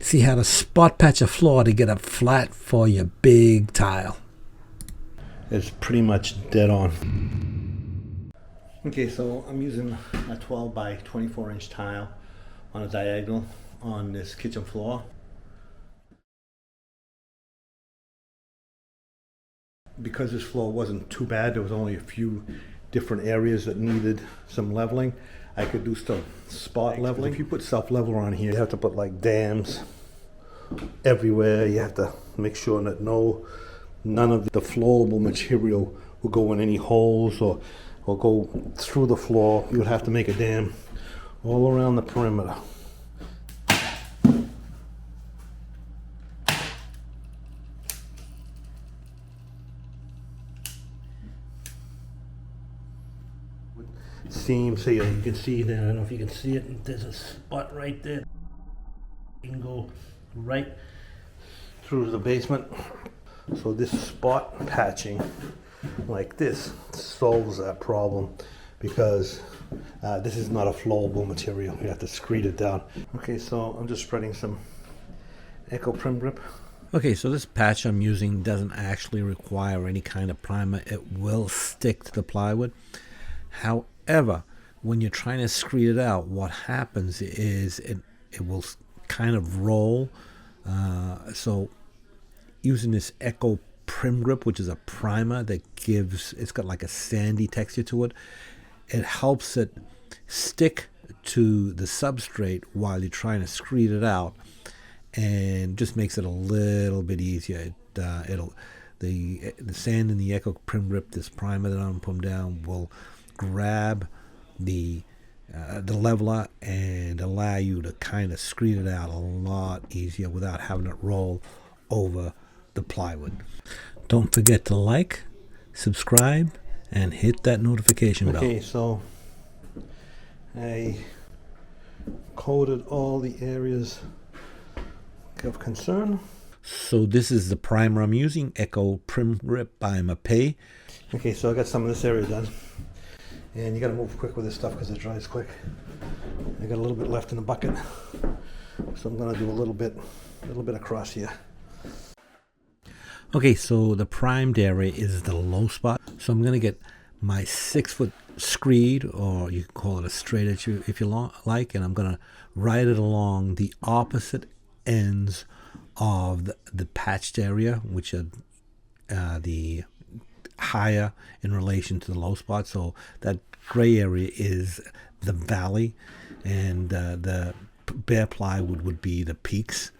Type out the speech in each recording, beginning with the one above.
See how to spot patch a floor to get a flat for your big tile. It's pretty much dead on. Okay, so I'm using a 12 by 24 inch tile on a diagonal on this kitchen floor. Because this floor wasn't too bad, there was only a few different areas that needed some leveling. I could do some spot leveling. If you put self-leveler on here, you have to put like dams everywhere. You have to make sure that none of the flowable material will go in any holes or go through the floor. You would have to make a dam all around the perimeter. Seam, so you can see there. I don't know if you can see it. There's a spot right there. You can go right through the basement. So this spot patching like this solves that problem, because this is not a flowable material. You have to screed it down. Okay, so I'm just spreading some Echo Prim Grip. Okay, so this patch I'm using doesn't actually require any kind of primer. It will stick to the plywood. However, when you're trying to screed it out, what happens is it will kind of roll. So using this Echo Prim Grip, which is a primer that it's got like a sandy texture to it, it helps it stick to the substrate while you're trying to screed it out, and just makes it a little bit easier. The sand in the Echo Prim Grip, this primer that I'm putting down, will grab the leveler and allow you to kind of screed it out a lot easier without having it roll over the plywood. Don't forget to like, subscribe, and hit that notification bell. Okay, so I coated all the areas of concern. So this is the primer I'm using, Echo Prim Grip by Mapei. Okay, so I got some of this area done. And you got to move quick with this stuff because it dries quick. I got a little bit left in the bucket, so I'm going to do a little bit across here. Okay, so the primed area is the low spot. So I'm going to get my 6-foot screed, or you can call it a straight edge if you like, and I'm going to ride it along the opposite ends of the patched area, which are the higher in relation to the low spot. So that gray area is the valley, and the bare plywood would be the peaks.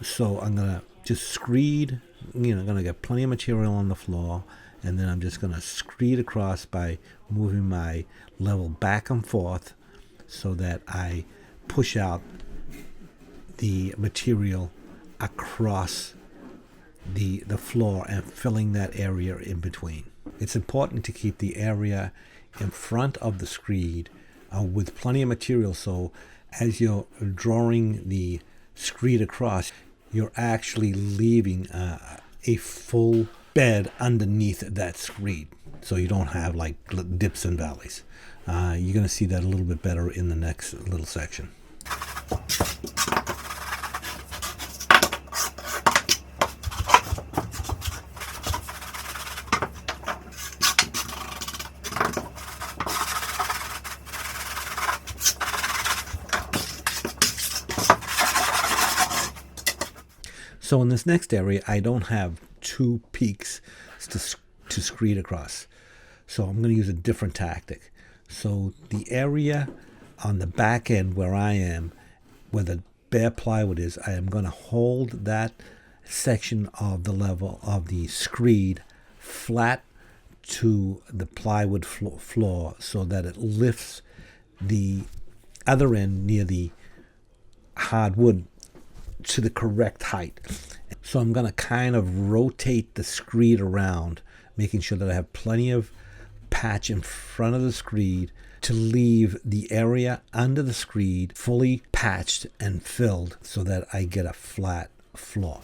So I'm gonna just screed, I'm gonna get plenty of material on the floor, and then I'm just gonna screed across by moving my level back and forth so that I push out the material across the floor and filling that area in between. It's important to keep the area in front of the screed with plenty of material, so as you're drawing the screed across, you're actually leaving a full bed underneath that screed, so you don't have like dips and valleys. You're going to see that a little bit better in the next little section. So in this next area, I don't have two peaks to screed across. So I'm going to use a different tactic. So the area on the back end where I am, where the bare plywood is, I am going to hold that section of the level of the screed flat to the plywood floor so that it lifts the other end near the hardwood to the correct height. So I'm going to kind of rotate the screed around, making sure that I have plenty of patch in front of the screed to leave the area under the screed fully patched and filled so that I get a flat floor.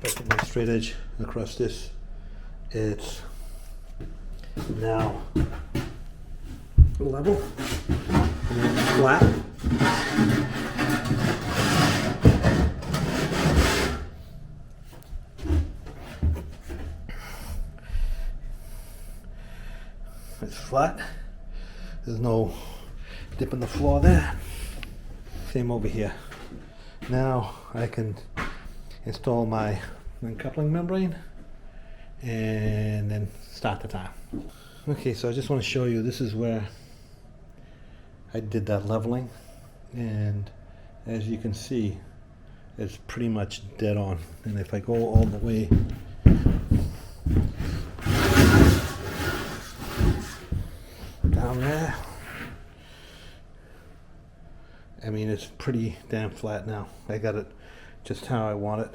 If I put my straight edge across this, it's now level and then flat. It's flat. There's no dip in the floor there. Same over here. Now I can install my uncoupling membrane and then start the time. Okay, so I just want to show you, this is where I did that leveling, and as you can see, it's pretty much dead on. And if I go all the way down there, I mean, it's pretty damn flat now. I got it just how I want it.